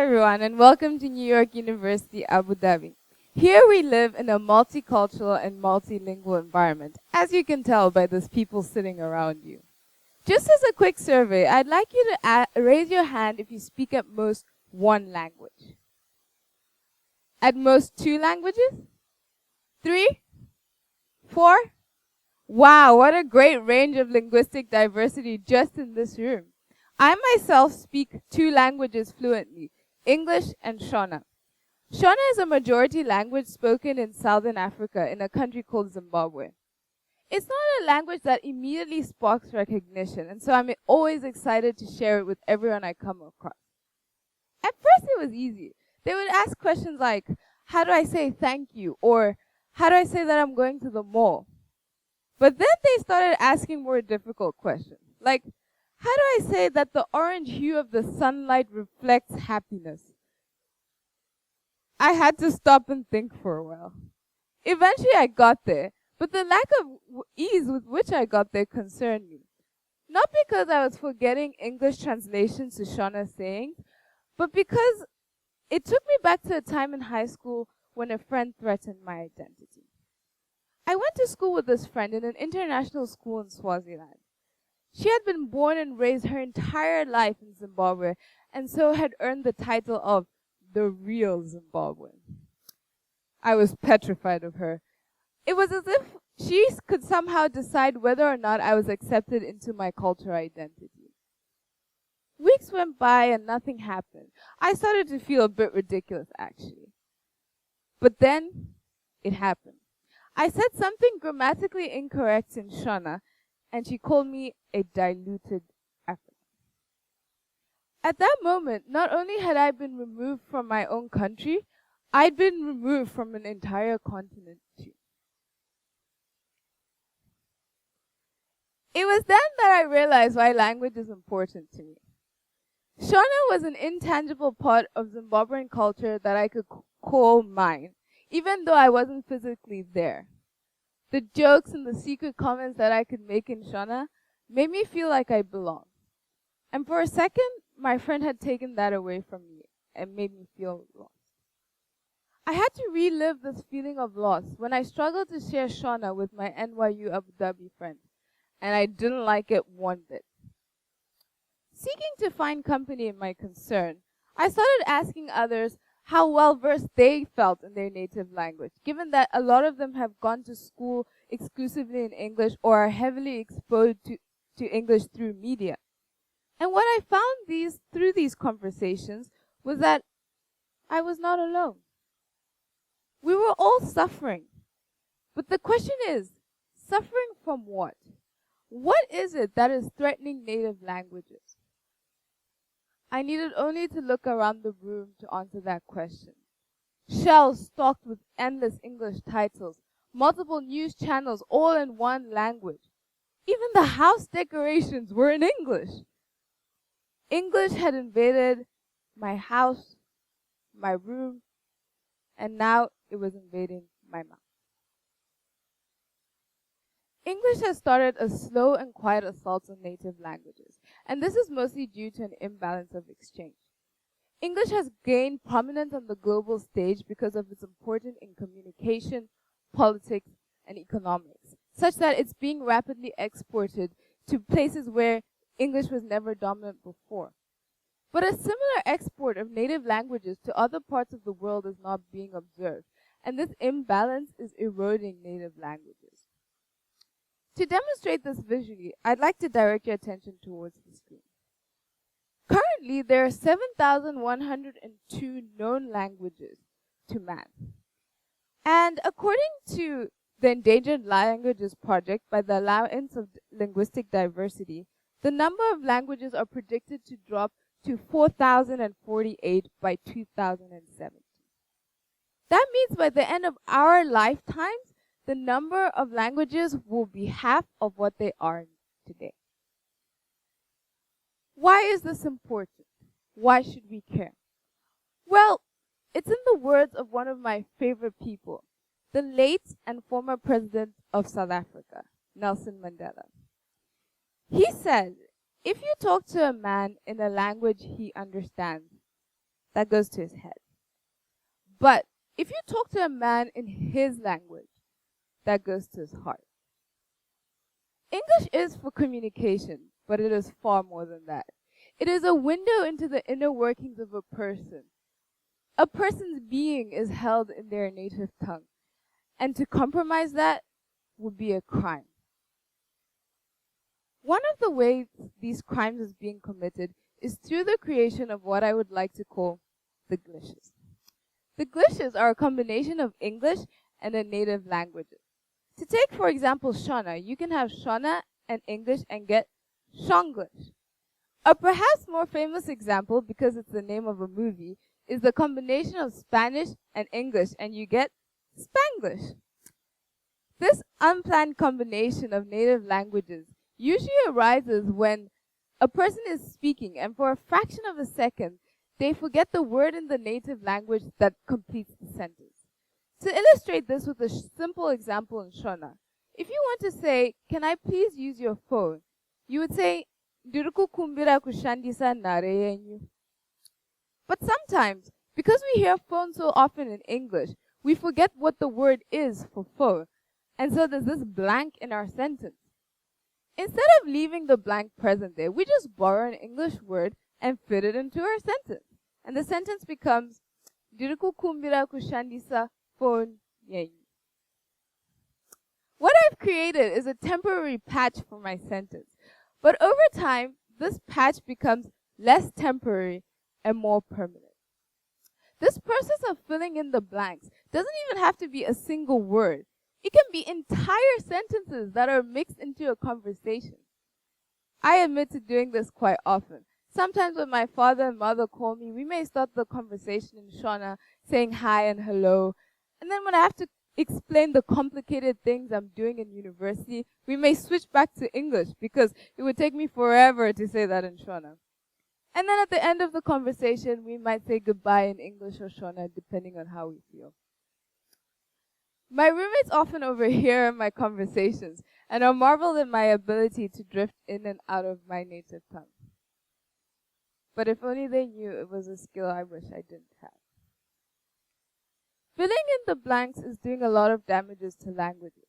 everyone, and welcome to New York University, Abu Dhabi. Here we live in a multicultural and multilingual environment, as you can tell by those people sitting around you. Just as a quick survey, I'd like you to raise your hand if you speak at most one language. At most 2 languages? 3? 4? Wow, what a great range of linguistic diversity just in this room. I myself speak 2 languages fluently, English and Shona. Shona is a majority language spoken in Southern Africa in a country called Zimbabwe. It's not a language that immediately sparks recognition, and so I'm always excited to share it with everyone I come across. At first it was easy. They would ask questions like, how do I say thank you? Or how do I say that I'm going to the mall? But then they started asking more difficult questions, like, how do I say that the orange hue of the sunlight reflects happiness? I had to stop and think for a while. Eventually I got there, but the lack of ease with which I got there concerned me. Not because I was forgetting English translations to Shona's sayings, but because it took me back to a time in high school when a friend threatened my identity. I went to school with this friend in an international school in Swaziland. She had been born and raised her entire life in Zimbabwe, and so had earned the title of the real Zimbabwean. I was petrified of her. It was as if she could somehow decide whether or not I was accepted into my cultural identity. Weeks went by and nothing happened. I started to feel a bit ridiculous, actually. But then, it happened. I said something grammatically incorrect in Shona, and she called me a diluted African. At that moment, not only had I been removed from my own country, I'd been removed from an entire continent too. It was then that I realized why language is important to me. Shona was an intangible part of Zimbabwean culture that I could call mine, even though I wasn't physically there. The jokes and the secret comments that I could make in Shona made me feel like I belonged. And for a second, my friend had taken that away from me and made me feel lost. I had to relive this feeling of loss when I struggled to share Shona with my NYU Abu Dhabi friends, and I didn't like it one bit. Seeking to find company in my concern, I started asking others how well-versed they felt in their native language, given that a lot of them have gone to school exclusively in English or are heavily exposed to English through media. And what I found through these conversations was that I was not alone. We were all suffering. But the question is, suffering from what? What is it that is threatening native languages? I needed only to look around the room to answer that question. Shelves stocked with endless English titles, multiple news channels all in one language. Even the house decorations were in English. English had invaded my house, my room, and now it was invading my mouth. English has started a slow and quiet assault on native languages, and this is mostly due to an imbalance of exchange. English has gained prominence on the global stage because of its importance in communication, politics, and economics, such that it's being rapidly exported to places where English was never dominant before. But a similar export of native languages to other parts of the world is not being observed, and this imbalance is eroding native languages. To demonstrate this visually, I'd like to direct your attention towards the screen. Currently, there are 7,102 known languages to man. And according to the Endangered Languages Project by the Alliance of Linguistic Diversity, the number of languages are predicted to drop to 4,048 by 2070. That means by the end of our lifetimes, the number of languages will be half of what they are today. Why is this important? Why should we care? Well, it's in the words of one of my favorite people, the late and former president of South Africa, Nelson Mandela. He said, if you talk to a man in a language he understands, that goes to his head. But if you talk to a man in his language, that goes to his heart. English is for communication, but it is far more than that. It is a window into the inner workings of a person. A person's being is held in their native tongue, and to compromise that would be a crime. One of the ways these crimes is being committed is through the creation of what I would like to call the glitches. The glitches are a combination of English and a native languages. To take, for example, Shona, you can have Shona and English and get Shonglish. A perhaps more famous example, because it's the name of a movie, is the combination of Spanish and English, and you get Spanglish. This unplanned combination of native languages usually arises when a person is speaking, and for a fraction of a second, they forget the word in the native language that completes the sentence. To illustrate this with a simple example in Shona, if you want to say, "Can I please use your phone?" you would say, "Ndiruku kumbira kushandisa nare yenyu." But sometimes, because we hear phone so often in English, we forget what the word is for phone, and so there's this blank in our sentence. Instead of leaving the blank present there, we just borrow an English word and fit it into our sentence. And the sentence becomes, "Ndiruku kumbira kushandisa phone yenyu." What I've created is a temporary patch for my sentence. But over time, this patch becomes less temporary and more permanent. This process of filling in the blanks doesn't even have to be a single word. It can be entire sentences that are mixed into a conversation. I admit to doing this quite often. Sometimes when my father and mother call me, we may start the conversation in Shona, saying hi and hello. And then when I have to explain the complicated things I'm doing in university, we may switch back to English because it would take me forever to say that in Shona. And then at the end of the conversation, we might say goodbye in English or Shona, depending on how we feel. My roommates often overhear my conversations and are marveled at my ability to drift in and out of my native tongue. But if only they knew it was a skill I wish I didn't have. Filling in the blanks is doing a lot of damages to languages.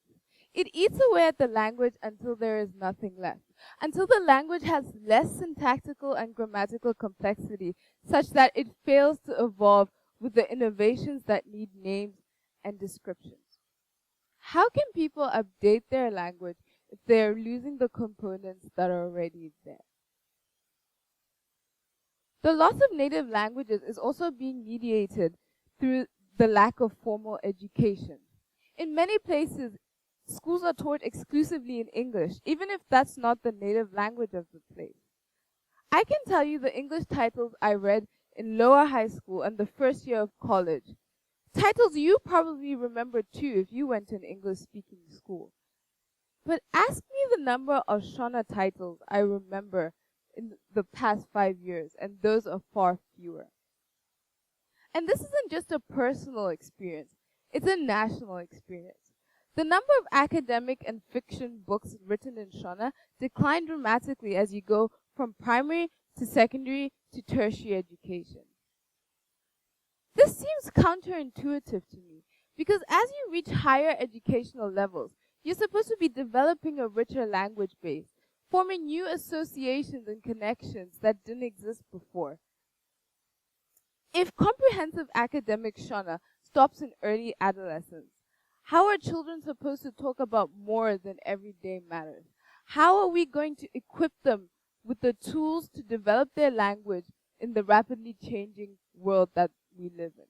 It eats away at the language until there is nothing left, until the language has less syntactical and grammatical complexity, such that it fails to evolve with the innovations that need names and descriptions. How can people update their language if they are losing the components that are already there? The loss of native languages is also being mediated through the lack of formal education. In many places, schools are taught exclusively in English, even if that's not the native language of the place. I can tell you the English titles I read in lower high school and the first year of college. Titles you probably remember too if you went to an English-speaking school. But ask me the number of Shona titles I remember in the past 5 years, and those are far fewer. And this isn't just a personal experience, it's a national experience. The number of academic and fiction books written in Shona declined dramatically as you go from primary to secondary to tertiary education. This seems counterintuitive to me, because as you reach higher educational levels, you're supposed to be developing a richer language base, forming new associations and connections that didn't exist before. If comprehensive academic Shona stops in early adolescence, how are children supposed to talk about more than everyday matters? How are we going to equip them with the tools to develop their language in the rapidly changing world that we live in?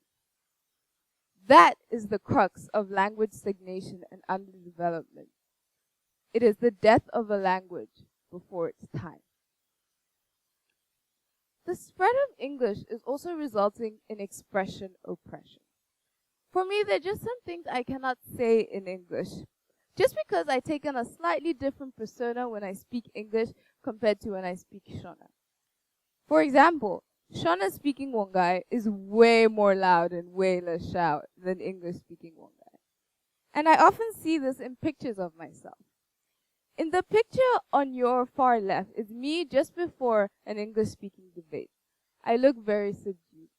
That is the crux of language stagnation and underdevelopment. It is the death of a language before its time. The spread of English is also resulting in expression oppression. For me, there are just some things I cannot say in English, just because I take on a slightly different persona when I speak English compared to when I speak Shona. For example, Shona speaking Vongai is way more loud and way less shout than English speaking Vongai. And I often see this in pictures of myself. In the picture on your far left is me just before an English speaking debate. I look very subdued.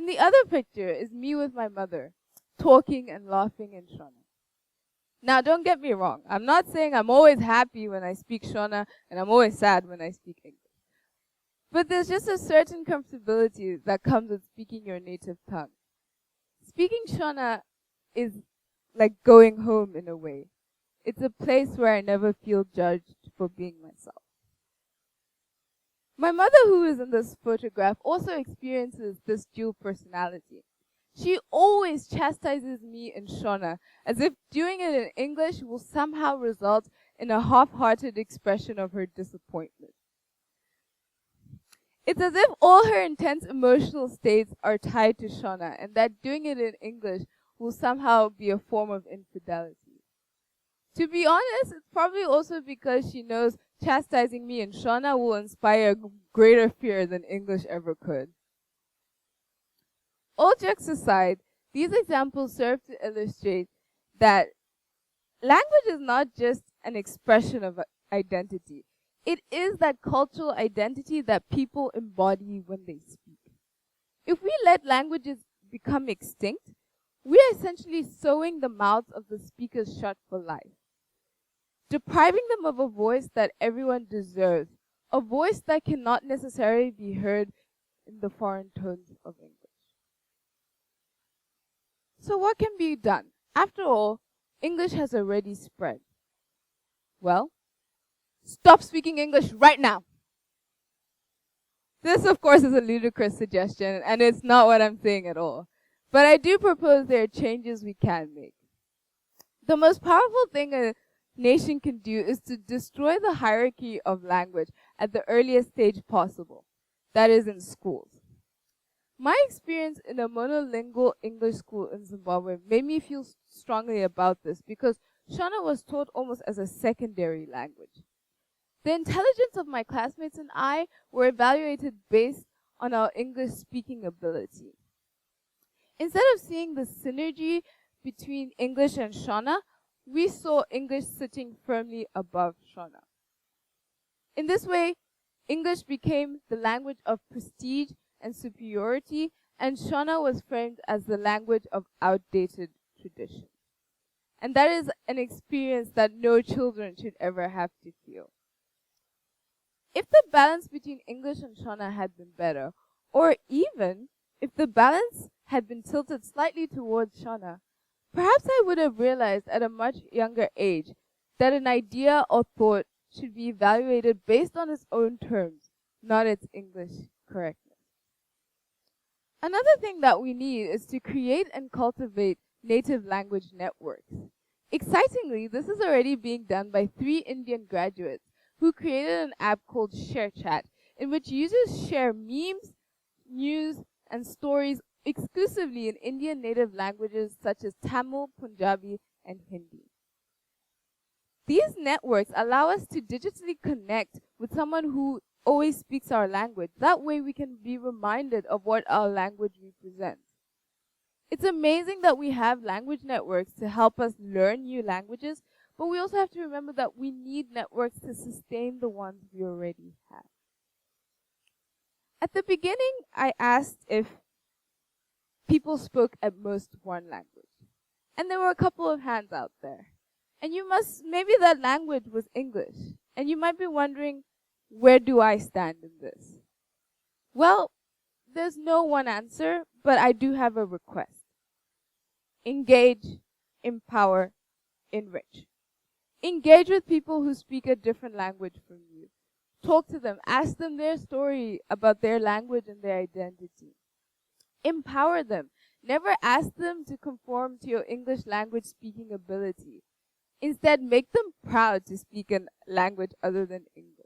In the other picture is me with my mother, talking and laughing in Shona. Now, don't get me wrong. I'm not saying I'm always happy when I speak Shona and I'm always sad when I speak English. But there's just a certain comfortability that comes with speaking your native tongue. Speaking Shona is like going home in a way. It's a place where I never feel judged for being myself. My mother, who is in this photograph, also experiences this dual personality. She always chastises me in Shona, as if doing it in English will somehow result in a half-hearted expression of her disappointment. It's as if all her intense emotional states are tied to Shona, and that doing it in English will somehow be a form of infidelity. To be honest, it's probably also because she knows chastising me in Shona will inspire greater fear than English ever could. All jokes aside, these examples serve to illustrate that language is not just an expression of identity. It is that cultural identity that people embody when they speak. If we let languages become extinct, we are essentially sewing the mouths of the speakers shut for life, depriving them of a voice that everyone deserves, a voice that cannot necessarily be heard in the foreign tones of English. So what can be done? After all, English has already spread. Well, stop speaking English right now. This, of course, is a ludicrous suggestion, and it's not what I'm saying at all. But I do propose there are changes we can make. The most powerful thing a nation can do is to destroy the hierarchy of language at the earliest stage possible, that is, in schools. My experience in a monolingual English school in Zimbabwe made me feel strongly about this because Shona was taught almost as a secondary language. The intelligence of my classmates and I were evaluated based on our English speaking ability. Instead of seeing the synergy between English and Shona, we saw English sitting firmly above Shona. In this way, English became the language of prestige and superiority, and Shona was framed as the language of outdated tradition. And that is an experience that no children should ever have to feel. If the balance between English and Shona had been better, or even if the balance had been tilted slightly towards Shona, perhaps I would have realized at a much younger age that an idea or thought should be evaluated based on its own terms, not its English correctness. Another thing that we need is to create and cultivate native language networks. Excitingly, this is already being done by 3 Indian graduates who created an app called ShareChat, in which users share memes, news, and stories exclusively in Indian native languages such as Tamil, Punjabi, and Hindi. These networks allow us to digitally connect with someone who always speaks our language. That way we can be reminded of what our language represents. It's amazing that we have language networks to help us learn new languages, but we also have to remember that we need networks to sustain the ones we already have. At the beginning, I asked if people spoke at most one language. And there were a couple of hands out there. And maybe that language was English. And you might be wondering, where do I stand in this? Well, there's no one answer, but I do have a request. Engage, empower, enrich. Engage with people who speak a different language from you. Talk to them. Ask them their story about their language and their identity. Empower them. Never ask them to conform to your English language speaking ability. Instead, make them proud to speak a language other than English.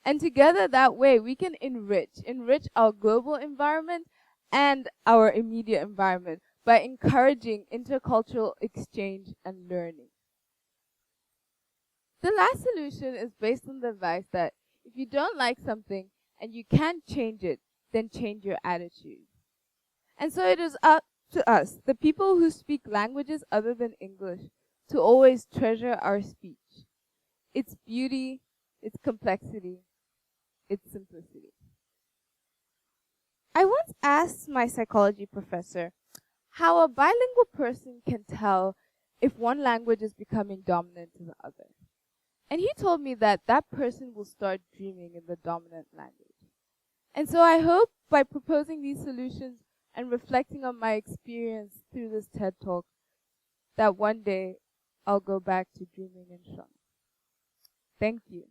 And together that way, we can enrich our global environment and our immediate environment by encouraging intercultural exchange and learning. The last solution is based on the advice that if you don't like something and you can't change it, then change your attitude. And so it is up to us, the people who speak languages other than English, to always treasure our speech, its beauty, its complexity, its simplicity. I once asked my psychology professor how a bilingual person can tell if one language is becoming dominant in the other. And he told me that that person will start dreaming in the dominant language. And so I hope by proposing these solutions and reflecting on my experience through this TED Talk, that one day I'll go back to dreaming in Shona. Thank you.